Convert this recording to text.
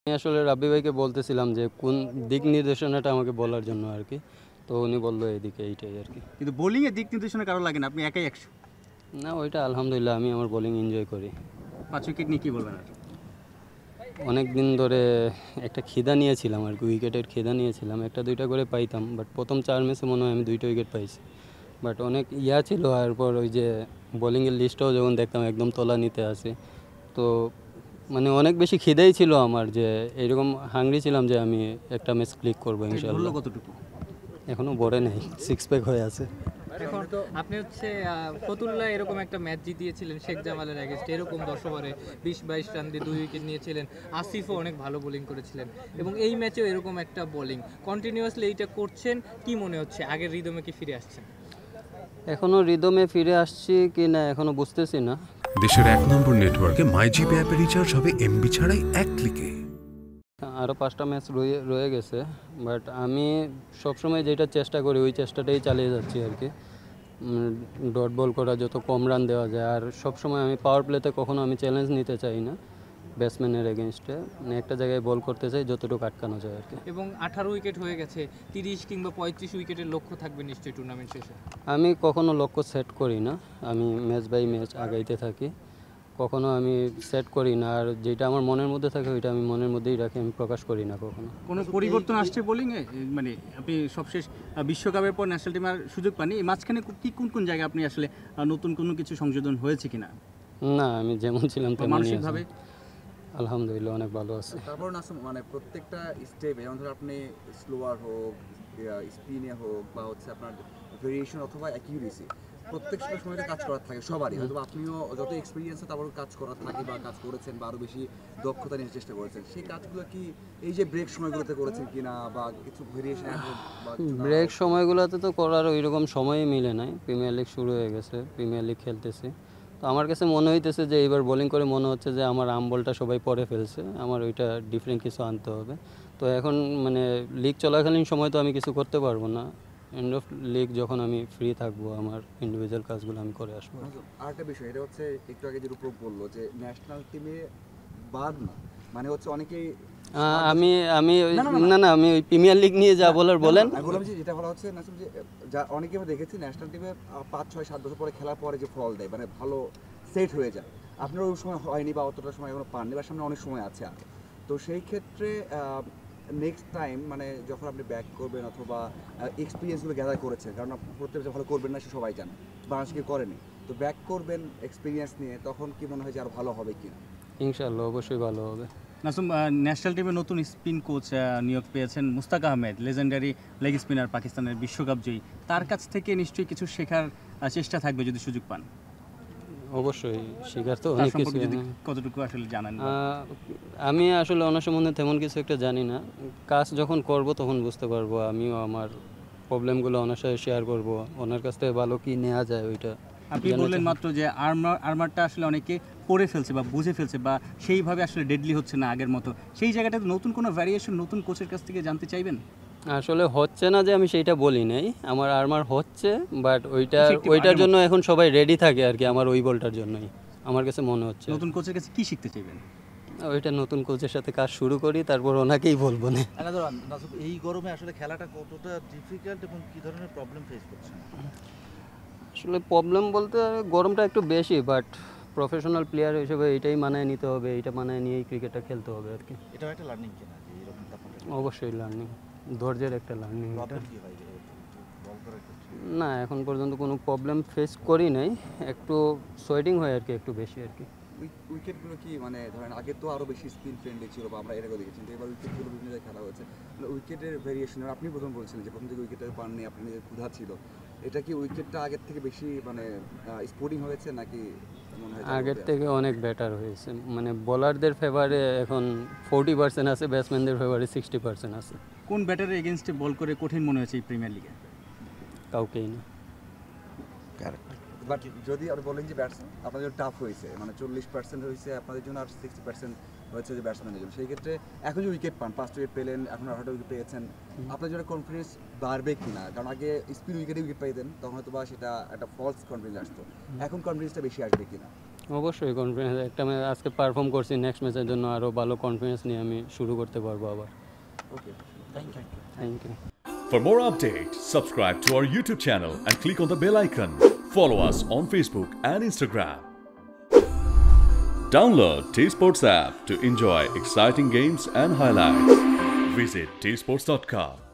আমি আসলে রাব্বি ভাইকে বলতেছিলাম যে কোন দিক নির্দেশনাটা আমাকে বলার জন্য আর কি, তো উনি বললো এদিকে এইটাই আর কি। কিন্তু বোলিংয়ে দিক নির্দেশনা কারো লাগে না, আপনি একাই 100। না ওইটা আলহামদুলিল্লাহ আমি আমার বোলিং এনজয় করি। 5 উইকেট নিয়ে কী বলবেন আর? অনেক দিন ধরে একটা খিদা নিয়েছিলাম আর কি, উইকেটের খিদা নিয়েছিলাম, একটা দুইটা করে পাইতাম, বাট প্রথম 4 ম্যাচে মনে হয় আমি 2টা উইকেট পাইছি। বাট অনেক ছিল, এরপর ওই যে বোলিংয়ের লিস্টটাও যখন দেখতাম একদম তোলা নিতে আসে, তো মানে অনেক বেশি খিদেই ছিল আমার, যে এরকম হাংরি ছিলাম যে আমি একটা ম্যাচ ক্লিক করবো ইনশাআল্লাহ। কতটুকু? এখনও বড়ে নেই, 6 প্যাক হয়ে আছে। এখন আপনি হচ্ছে ফতুল্লাহ এরকম একটা ম্যাচ জিতিয়েছিলেন শেখ জামালের এগেইনস্টে, এরকম 10 ওভারে 20-22 রান দিয়ে 2 উইকেট নিয়েছিলেন। আসিফও অনেক ভালো বোলিং করেছিলেন এবং এই ম্যাচেও এরকম একটা বোলিং কন্টিনিউয়াসলি এইটা করছেন, কি মনে হচ্ছে আগের রিদমে কি ফিরে আসছেন? এখনও রিদমে ফিরে আসছি কি না এখনও বুঝতেছি না। দেশের 1 নম্বর নেটওয়ার্কে মাইজিপি অ্যাপে রিচার্জ হবে এমবি ছাড়াই 1 ক্লিকে। আরও 5টা ম্যাচ রয়ে গেছে, বাট আমি সবসময় যেটা চেষ্টা করি ওই চেষ্টাটাই চালিয়ে যাচ্ছি আর কি। ডট বল করা, যত কম রান দেওয়া যায়, আর সবসময় আমি পাওয়ার প্লেতে কখনো আমি চ্যালেঞ্জ নিতে চাই না ব্যাটসম্যানের এগেনস্টে, মানে একটা জায়গায় বল করতে চাই যতটুকু আটকানো যায় আর কি। এবং 18 উইকেট হয়ে গেছে, 30 কিংবা 35 উইকেটের লক্ষ্য থাকবে নিশ্চয়ই টুর্নামেন্ট শেষে? আমি কখনো লক্ষ্য সেট করি না, আমি ম্যাচ বাই ম্যাচ আগাইতে থাকি, কখনো আমি সেট করি না, আর যেটা আমার মনের মধ্যে থাকে ওইটা আমি মনের মধ্যেই রাখি, আমি প্রকাশ করি না কখনো। কোনো পরিবর্তন আসছে বোলিংয়ে? মানে আপনি সবশেষ বিশ্বকাপের পর ন্যাশনাল টিমের সুযোগ পাননি, এই মাঝখানে কি কোন জায়গায় আপনি আসলে নতুন কোনো কিছু সংযোজন হয়েছে কিনা? না, আমি যেমন ছিলাম তেমনই আছি। মানসিকভাবে আলহামদুলিল্লাহ অনেক ভালো আছে। তারপর নাসুম মানে প্রত্যেকটা স্টেপে যেমন ধরো আপনি স্লোয়ার হোক, স্পিনে হোক, বা হচ্ছে আপনার ভেরিয়েশন অথবা অ্যাকিউরেসি, প্রত্যেকটা সময়তে কাজ করার থাকে সবারই। হয়তো আপনিও যত এক্সপিরিয়েন্স তারপর কাজ করার থাকে বা কাজ করেছেন বা আরও বেশি দক্ষতা নিয়ে চেষ্টা করেছেন, সেই কাজগুলো কি এই যে ব্রেক সময়গুলোতে করেছেন কিনা, বা কিছু ভেরিয়েশন বা ব্রেক সময়গুলোতে তো করার ওই রকম সময়ই মিলে নাই, প্রিমিয়ার লিগ শুরু হয়ে গেছে, প্রিমিয়ার লিগ খেলতেছি, তো আমার কাছে মনে হইতেছে যে এইবার বোলিং করে মনে হচ্ছে যে আমার আম বলটা সবাই পরে ফেলছে, আমার ওইটা ডিফারেন্ট কিছু আনতে হবে। তো এখন মানে লিগ চলাকালীন সময় তো আমি কিছু করতে পারবো না, এন্ড অফ লিগ যখন আমি ফ্রি থাকবো আমার ইন্ডিভিজুয়াল কাজগুলো আমি করে আসবো। আরেকটা বিষয়, এটা হচ্ছে একটু আগে যে রূপক বললো যে ন্যাশনাল টিমে বাদ না, মানে হচ্ছে অনেকেই আমি আমি না আমি ওই প্রিমিয়ার লিগ নিয়ে যা বলার বলেন। আমি বললাম যে যেটা বলা হচ্ছে নাসিম, যে যা অনেকে আমরা দেখেছি ন্যাশনাল টিমে 5-6-7 বছর পরে খেলার পরে যে ফল দেয়, মানে ভালো সেট হয়ে যায়, আপনার ওই সময় হয়নি বা অতটা সময় এখনো পাননি বা সামনে অনেক সময় আছে আর। তো সেই ক্ষেত্রে নেক্সট টাইম মানে যখন আপনি ব্যাক করবেন অথবা এক্সপিরিয়েন্সগুলো গ্যাদার করেছেন, কারণ আপনি প্রত্যেক ভালো করবেন না সে সবাই জানে, বাংলাদেশ কেউ করেনি, তো ব্যাক করবেন এক্সপিরিয়েন্স নিয়ে, তখন কি মনে হয় যে আরও ভালো হবে কি না? ইনশাআল্লাহ অবশ্যই ভালো হবে। নাসুম, ন্যাশনাল টিমে নতুন স্পিন কোচ নিয়োগ পেয়েছেন Mushtaq Ahmed, legendary leg spinner, পাকিস্তানের বিশ্বকাপ জয়ী, তার কাছ থেকে নিশ্চয়ই কিছু শেখার চেষ্টা থাকবে যদি সুযোগ পান। অবশ্যই শিকার তো তার অনেক কিছু। সম্পর্কে যদি কতটুকু আসলে জানেন? আমি আসলে ওনার সম্বন্ধে তেমন কিছু একটা জানি না, কাজ যখন করব তখন বুঝতে পারবো, আমিও আমার প্রবলেমগুলো ওনার সাথে শেয়ার করব, ওনার কাছ থেকে ভালো কি নেওয়া যায় ওইটা। আপনি বললেন মাত্র যে আর্মারটা আসলে অনেকে পড়ে ফেলছে বা বুঝে ফেলছে বা সেইভাবে আসলে ডেডলি হচ্ছে না আগের মতো, সেই জায়গাটাতে নতুন কোনো ভ্যারিয়েশন নতুন কোচের কাছ থেকে জানতে চাইবেন? আসলে হচ্ছে না যে আমি সেইটা বলি নাই, আমার আর্মার হচ্ছে, বাট ওইটার জন্য এখন সবাই রেডি থাকে আর কি, আমার ওই বলটার জন্যই আমার কাছে মনে হচ্ছে। নতুন কোচের কাছে কি শিখতে চাইবেন? ওইটা নতুন কোচের সাথে কাজ শুরু করি, তারপর ওনাকেই বলবো না। এই গরমে আসলে খেলাটা কতটা ডিফিকাল্ট এবং কী ধরনের প্রবলেম ফেস করছেন? আসলে প্রবলেম বলতে গরমটা একটু বেশি, বাট প্রফেশনাল প্লেয়ার হিসেবে এইটাই মানায় নিতে হবে, এইটা মানায় নিয়েই ক্রিকেটটা খেলতে হবে আর কি। এটাও একটা লার্নিং কিনা যে এরকম তাপমাত্রা? অবশ্যই লার্নিং, ধৈর্যের একটা লার্নিং। প্রবলেম কী হয় বল করার ক্ষেত্রে? না, এখন পর্যন্ত কোনো প্রবলেম ফেস করি নাই, একটু সোয়েটিং হয় আর কি, একটু বেশি আর কি। উইকেটগুলো কি মানে ধরেন আগে তো আরও বেশি স্পিন ফ্রেন্ডলি ছিল বা আমরা এর আগেও দেখেছি, কিন্তু এবার উইকেটগুলো বিভিন্ন জায়গায় খেলা হয়েছে, মানে উইকেটের ভেরিয়েশন আপনি প্রথম বলছিলেন যে প্রথম থেকে উইকেটটা পাননি, আপনি নিজের ক্ষুধা ছিল, এটা কি উইকেটটা আগের থেকে বেশি মানে স্পোর্টিং হয়েছে নাকি মনে হয় আগের থেকে অনেক বেটার হয়েছে, মানে বোলারদের ফেভারে এখন 40% আছে, ব্যাটসম্যানদের ফেভারে 60% আছে। কোন ব্যাটারের এগেনস্টে বল করে কঠিন মনে হয়েছে এই প্রিমিয়ার লিগে? কাউকেই না। বাট যদি আপনি বলেন যে ব্যাটসম্যান আপনাদের জন্য টাফ হয়েছে, মানে 40% হয়েছে আপনাদের জন্য আর 60% হয়েছে যে ব্যাটসম্যানের জন্য, সেই ক্ষেত্রে এখন যে উইকেট পান, 5টা উইকেট পেলেন, এখন 8টা উইকেট পেয়েছেন, আপনার জন্য কনফিডেন্স বাড়বে কি না? কারণ আগে স্পিন উইকেটে উইকেট পাইতেন, তখন হয়তো বা সেটা একটা ফলস কনফিডেন্স আসতো, এখন কনফিডেন্সটা বেশি আসবে কি না? অবশ্যই কনফিডেন্স একটা ম্যাচ আজকে পারফর্ম করছি, নেক্সট ম্যাচের জন্য আরও ভালো কনফিডেন্স নিয়ে আমি শুরু করতে পারবো আবার। Okay thank you. For more updates, subscribe to our YouTube channel and click on the bell icon. Follow us on Facebook and Instagram. Download T-Sports app to enjoy exciting games and highlights. Visit tsports.com.